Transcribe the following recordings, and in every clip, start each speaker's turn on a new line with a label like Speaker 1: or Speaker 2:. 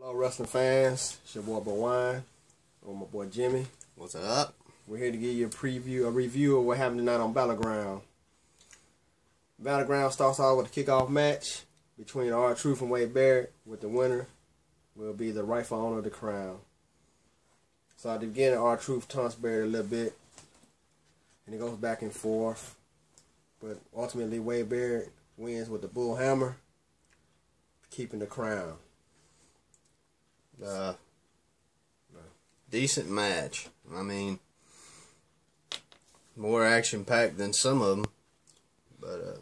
Speaker 1: Hello, wrestling fans. It's your boy Wine, or my boy Jimmy.
Speaker 2: What's up?
Speaker 1: We're here to give you a review of what happened tonight on Battleground. Battleground starts off with a kickoff match between R-Truth and Wade Barrett, with the winner will be the rightful owner of the crown. So at the beginning, R-Truth taunts Barrett a little bit, and it goes back and forth. But ultimately, Wade Barrett wins with the bull hammer, keeping the crown.
Speaker 2: Decent match. I mean, more action packed than some of them, but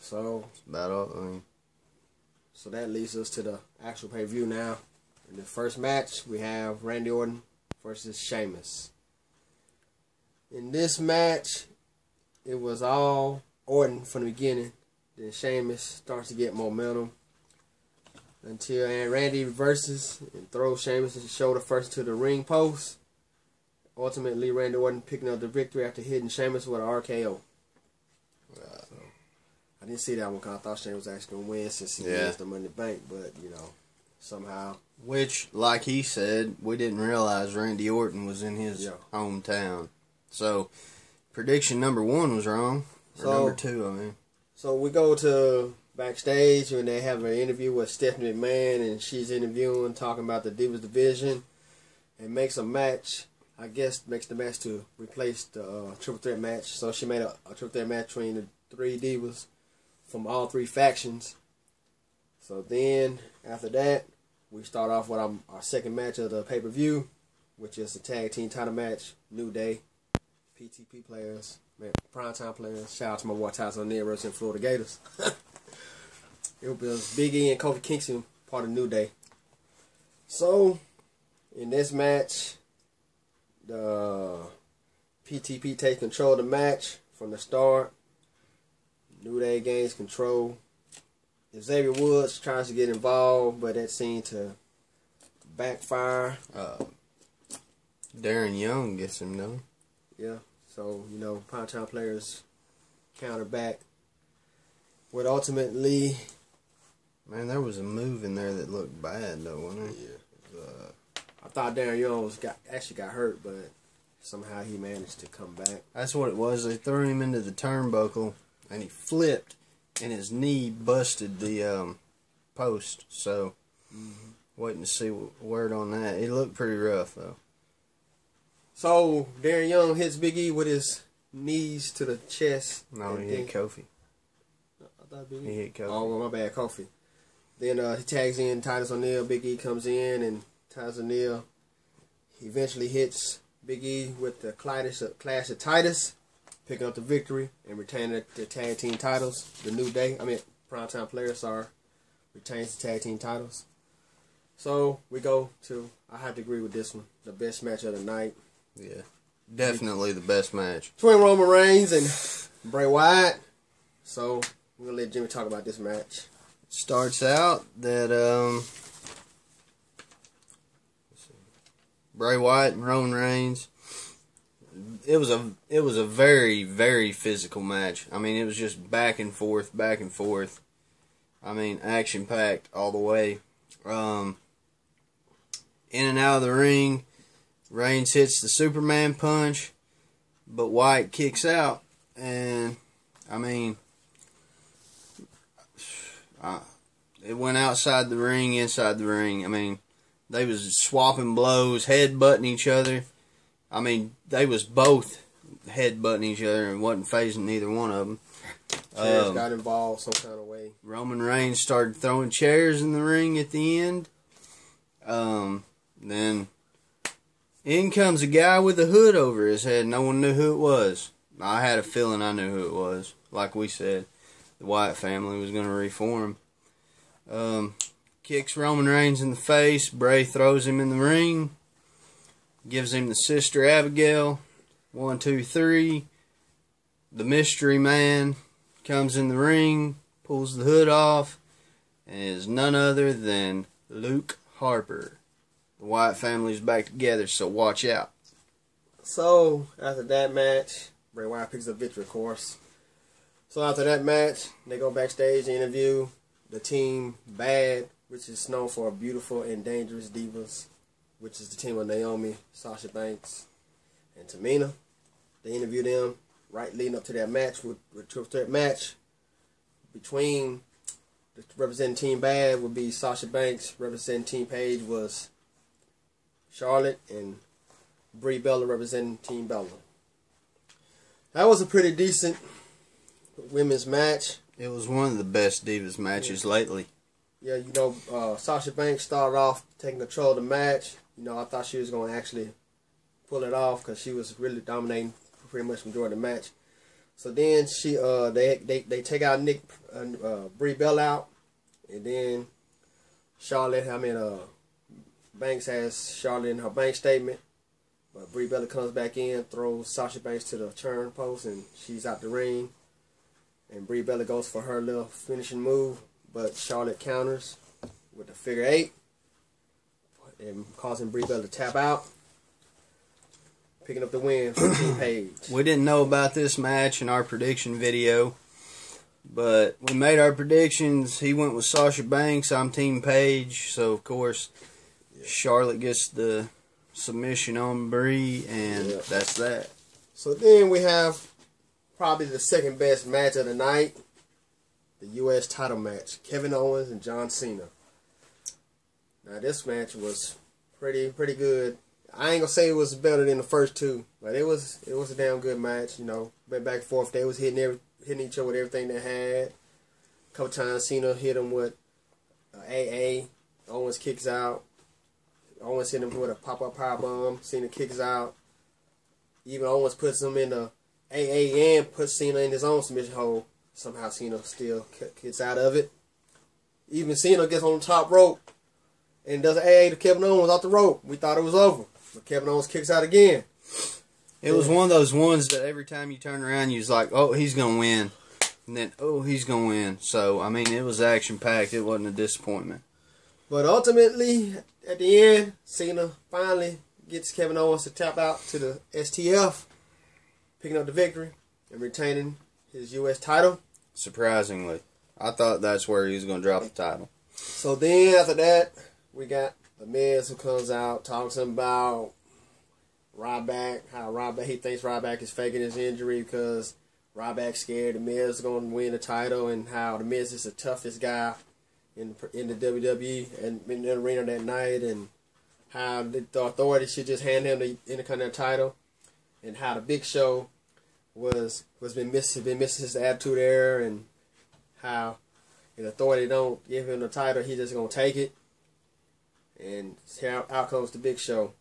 Speaker 1: so
Speaker 2: it's about all.
Speaker 1: So that leads us to the actual pay-per-view now. In the first match, we have Randy Orton versus Sheamus. In this match, it was all Orton from the beginning. Then Sheamus starts to get momentum until Randy reverses and throws Sheamus' shoulder first to the ring post. Ultimately, Randy Orton picking up the victory after hitting Sheamus with an RKO. So, I didn't see that one because I thought Sheamus was actually going to win since he wins the Money in the Bank, but, you know, somehow.
Speaker 2: Which, like he said, we didn't realize Randy Orton was in his hometown. So, prediction number 1 was wrong. Or number 2, I mean. So
Speaker 1: we go to backstage when they have an interview with Stephanie McMahon, and she's interviewing, talking about the Divas division, and makes a match. I guess makes the match to replace the triple threat match. So she made a triple threat match between the 3 divas from all 3 factions. So then after that, we start off with our second match of the pay-per-view, which is the tag team title match. New Day, PTP players, primetime players. Shout out to my boy Tyson O'Neil representing Florida Gators. It was Big E and Kofi Kingston, part of New Day. So, in this match, the PTP takes control of the match from the start. New Day gains control. Xavier Woods tries to get involved, but that seemed to backfire.
Speaker 2: Darren Young gets him though.
Speaker 1: Yeah, so, you know, primetime players counter back. What ultimately...
Speaker 2: Man, there was a move in there that looked bad, though, wasn't it?
Speaker 1: Yeah. I thought Darren Young actually got hurt, but somehow he managed to come back.
Speaker 2: That's what it was. They threw him into the turnbuckle, and he flipped, and his knee busted the post. So, waiting to see word on that. It looked pretty rough, though.
Speaker 1: So, Darren Young hits Big E with his knees to the chest.
Speaker 2: No, he hit Kofi.
Speaker 1: I thought Big E.
Speaker 2: He hit Kofi.
Speaker 1: Oh, well, my bad, Kofi. Then he tags in Titus O'Neil. Big E comes in, and Titus O'Neil eventually hits Big E with the Clash of Titus, picking up the victory and retaining the tag team titles. The New Day, primetime players, retains the tag team titles. So we go to, I have to agree with this one, the best match of the night.
Speaker 2: Yeah, definitely the best match.
Speaker 1: Between Roman Reigns and Bray Wyatt. So we're going to let Jimmy talk about this match.
Speaker 2: Starts out that Bray Wyatt and Roman Reigns. It was a very, very physical match. I mean, it was just back and forth, back and forth. I mean, action packed all the way. In and out of the ring, Reigns hits the Superman punch, but Wyatt kicks out, and I mean, it went outside the ring, inside the ring. I mean, they was swapping blows, head-butting each other. I mean, they was both head-butting each other and wasn't phasing neither one of them.
Speaker 1: Chairs got involved some kind of way.
Speaker 2: Roman Reigns started throwing chairs in the ring at the end. Then in comes a guy with a hood over his head. No one knew who it was. I had a feeling I knew who it was. Like we said, the Wyatt family was going to reform. Kicks Roman Reigns in the face. Bray throws him in the ring. Gives him the Sister Abigail. 1, 2, 3. The Mystery Man comes in the ring. Pulls the hood off. And is none other than Luke Harper. The Wyatt family's back together, so watch out.
Speaker 1: So, after that match, Bray Wyatt picks up victory, of course. So after that match, they go backstage and interview the team Bad which is known for Beautiful and Dangerous Divas, which is the team of Naomi, Sasha Banks, and Tamina. They interviewed them right leading up to that match, with triple threat match between the representing Team Bad would be Sasha Banks, representing Team Paige was Charlotte, and Brie Bella representing Team Bella. That was a pretty decent women's match.
Speaker 2: It was one of the best Divas matches lately.
Speaker 1: Yeah, you know, Sasha Banks started off taking control of the match. You know, I thought she was going to actually pull it off because she was really dominating pretty much majority of the match. So then she, they take out Brie Bella out, and then Banks has Charlotte in her bank statement. But Brie Bella comes back in, throws Sasha Banks to the turn post, and she's out the ring. And Brie Bella goes for her little finishing move, but Charlotte counters with the figure 8, and causing Brie Bella to tap out, picking up the win for Team Paige.
Speaker 2: We didn't know about this match in our prediction video, but we made our predictions. He went with Sasha Banks. I'm Team Paige, so of course Charlotte gets the submission on Brie, and that's that.
Speaker 1: So then we have probably the second best match of the night, the U.S. title match, Kevin Owens and John Cena. Now this match was pretty good. I ain't gonna say it was better than the first two, but it was a damn good match. You know, went back and forth. They was hitting each other with everything they had. A couple times Cena hit him with AA. Owens kicks out. Owens hit him with a pop-up powerbomb. Cena kicks out. Even Owens puts him in the AA and puts Cena in his own submission hold. Somehow Cena still gets out of it. Even Cena gets on the top rope and does an AA to Kevin Owens off the rope. We thought it was over, but Kevin Owens kicks out again.
Speaker 2: It was one of those ones that every time you turn around, you was like, oh, he's going to win. And then, oh, he's going to win. So, I mean, it was action-packed. It wasn't a disappointment.
Speaker 1: But ultimately, at the end, Cena finally gets Kevin Owens to tap out to the STF, picking up the victory and retaining his U.S. title.
Speaker 2: Surprisingly. I thought that's where he was going to drop the title.
Speaker 1: So then, after that, we got The Miz, who comes out, talks about Ryback, how he thinks Ryback is faking his injury because Ryback's scared The Miz is going to win the title, and how The Miz is the toughest guy in the WWE and in the arena that night, and how the Authority should just hand him the Intercontinental title, and how the Big Show was been missing his attitude there, and how the Authority don't give him the title, he just gonna take it. And out comes the Big Show.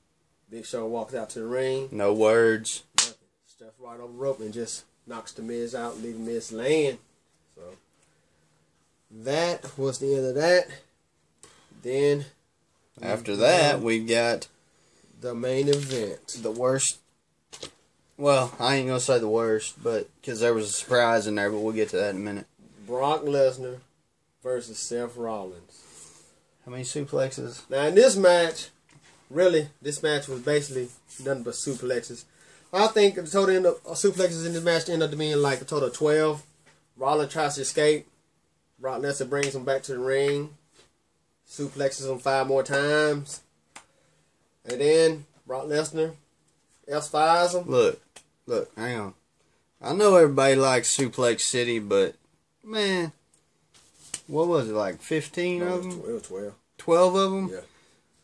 Speaker 1: Big Show walks out to the ring.
Speaker 2: No words.
Speaker 1: Steps right over the rope and just knocks the Miz out, leaving Miz laying. So that was the end of that. Then
Speaker 2: after that, we got
Speaker 1: the main event.
Speaker 2: The worst. Well, I ain't gonna say the worst, but because there was a surprise in there, but we'll get to that in a minute.
Speaker 1: Brock Lesnar versus Seth Rollins.
Speaker 2: How many suplexes?
Speaker 1: Now in this match, this match was basically nothing but suplexes. I think the total suplexes in this match ended up being like a total of 12. Rollins tries to escape. Brock Lesnar brings him back to the ring. Suplexes him 5 more times. And then Brock Lesnar F5s him.
Speaker 2: Look, hang on. I know everybody likes Suplex City, but man, what was it, like 15 of them?
Speaker 1: It was 12.
Speaker 2: 12 of them?
Speaker 1: Yeah.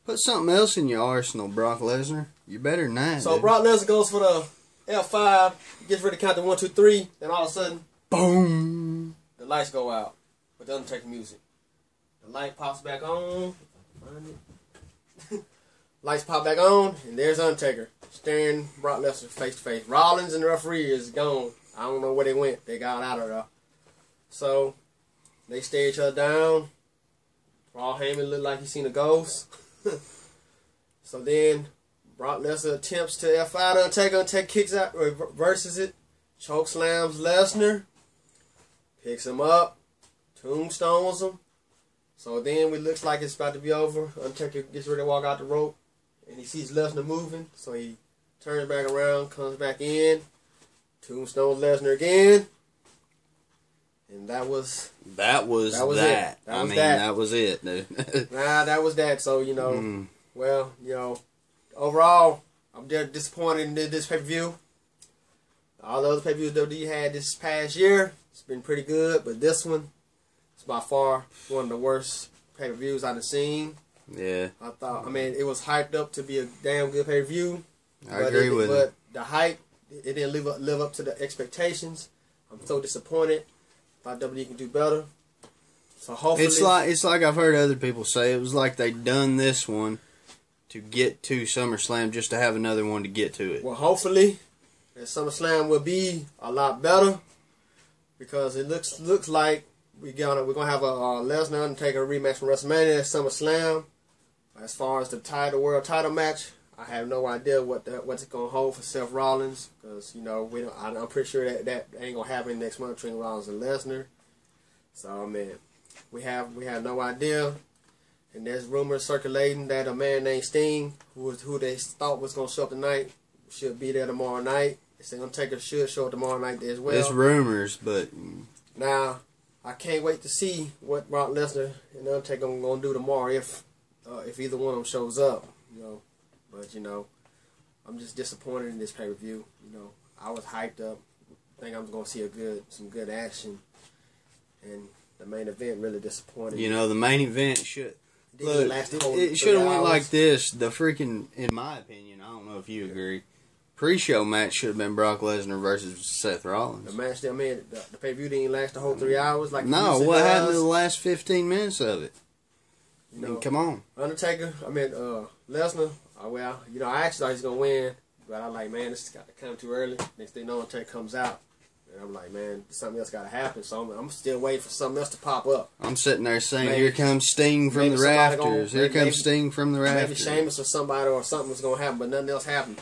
Speaker 2: Put something else in your arsenal, Brock Lesnar. You're better than that.
Speaker 1: So
Speaker 2: dude.
Speaker 1: Brock Lesnar goes for the F5, gets ready to count to 1, 2, 3, then all of a sudden,
Speaker 2: boom!
Speaker 1: The lights go out with the Undertaker music. The light pops back on. Lights pop back on, and there's Undertaker staring Brock Lesnar face to face. Rollins and the referee is gone. I don't know where they went. They got out of there. So they stare each other down. Paul Heyman looked like he seen a ghost. So then Brock Lesnar attempts to F5 Undertaker. Undertaker kicks out, reverses it, choke slams Lesnar, picks him up, tombstones him. So then it looks like it's about to be over. Undertaker gets ready to walk out the rope, and he sees Lesnar moving, so he turns back around, comes back in, tombstones Lesnar again, And that was
Speaker 2: that.
Speaker 1: That was
Speaker 2: That was it, dude.
Speaker 1: that was that. So, well, overall, I'm just disappointed in this pay-per-view. All the other pay-per-views WWE had this past year, it's been pretty good, but this one is by far one of the worst pay-per-views I've seen.
Speaker 2: Yeah.
Speaker 1: I mean, it was hyped up to be a damn good pay-per-view.
Speaker 2: I agree with you.
Speaker 1: But the hype, it didn't live up to the expectations. I'm so disappointed. Thought WWE can do better. So hopefully,
Speaker 2: it's like I've heard other people say. It was like they done this one to get to SummerSlam just to have another one to get to it.
Speaker 1: Well, hopefully, that SummerSlam will be a lot better because it looks like we're gonna have a Lesnar Undertaker rematch from WrestleMania at SummerSlam. As far as the world title match, I have no idea what's it gonna hold for Seth Rollins because I'm pretty sure that ain't gonna happen next month between Rollins and Lesnar. So man, we have no idea, and there's rumors circulating that a man named Sting, who they thought was gonna show up tonight, should be there tomorrow night. They say Undertaker should show up tomorrow night as well.
Speaker 2: It's rumors, but
Speaker 1: now I can't wait to see what Brock Lesnar and Undertaker are gonna do tomorrow if either one of them shows up. But I'm just disappointed in this pay-per-view. I was hyped up. I think I'm going to see some good action. And the main event really disappointed.
Speaker 2: The main event should look. It should have went
Speaker 1: hours.
Speaker 2: like this. The freaking, in my opinion, I don't know if you agree. Pre-show match should have been Brock Lesnar versus Seth Rollins.
Speaker 1: The match, the pay-per-view didn't last the whole 3 hours.
Speaker 2: No, what happened to the last 15 minutes of it? Come on.
Speaker 1: Undertaker, Lesnar, I actually thought he was going to win, but I'm like, man, this has got to come too early. Next thing you know, Undertaker comes out. And I'm like, man, something else got to happen. So I'm still waiting for something else to pop up.
Speaker 2: I'm sitting there saying, here comes Sting from the rafters. Here comes Sting from the rafters.
Speaker 1: Maybe Sheamus or somebody or something was going to happen, but nothing else happened.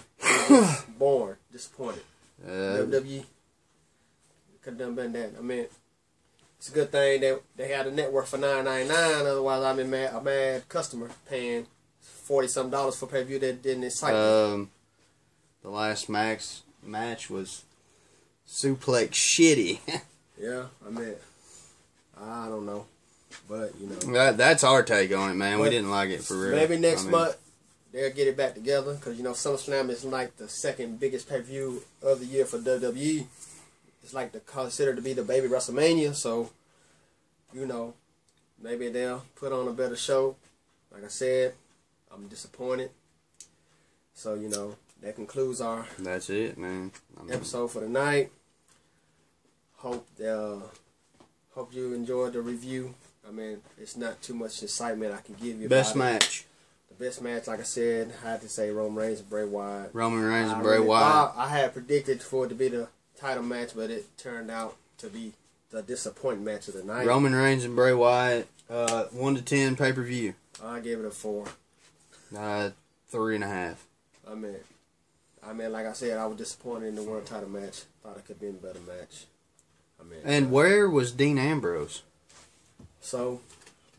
Speaker 1: Born, disappointed. WWE could have done better than that. I mean, it's a good thing that they had a network for $9.99. Otherwise, I'd been a mad customer paying $40-something for pay-per-view that didn't excite me.
Speaker 2: The last match was suplex shitty.
Speaker 1: Yeah, I don't know, but
Speaker 2: that's our take on it, man. We didn't like it for real.
Speaker 1: Maybe next month they'll get it back together because SummerSlam is like the second biggest pay-per-view of the year for WWE. It's like considered to be the baby WrestleMania, so maybe they'll put on a better show. Like I said, I'm disappointed. So that concludes our
Speaker 2: that's it, man.
Speaker 1: episode for the night. Hope you enjoyed the review. It's not too much excitement I can give you.
Speaker 2: Best match.
Speaker 1: The best match, like I said, I had to say Roman Reigns and Bray Wyatt.
Speaker 2: Roman Reigns and Bray Wyatt.
Speaker 1: I had predicted for it to be the title match, but it turned out to be the disappointing match of the night.
Speaker 2: Roman Reigns and Bray Wyatt, 1 to 10 pay-per-view.
Speaker 1: I gave it a 4.
Speaker 2: 3.5.
Speaker 1: Like I said, I was disappointed in the world title match. Thought it could have been a better match.
Speaker 2: And where was Dean Ambrose?
Speaker 1: So,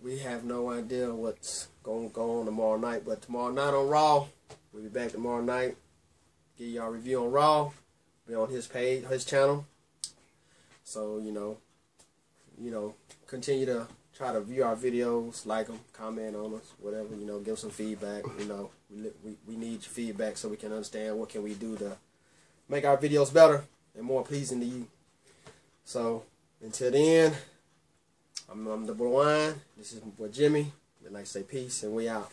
Speaker 1: we have no idea what's going to go on tomorrow night. But tomorrow night on Raw, we'll be back tomorrow night. Give y'all a review on Raw. Be on his page, his channel. So, continue to try to view our videos, like them, comment on us, whatever, give some feedback. We need your feedback so we can understand what can we do to make our videos better and more pleasing to you. So, until then, I'm the boy Wine. This is my boy Jimmy. We'd like to say peace, and we out.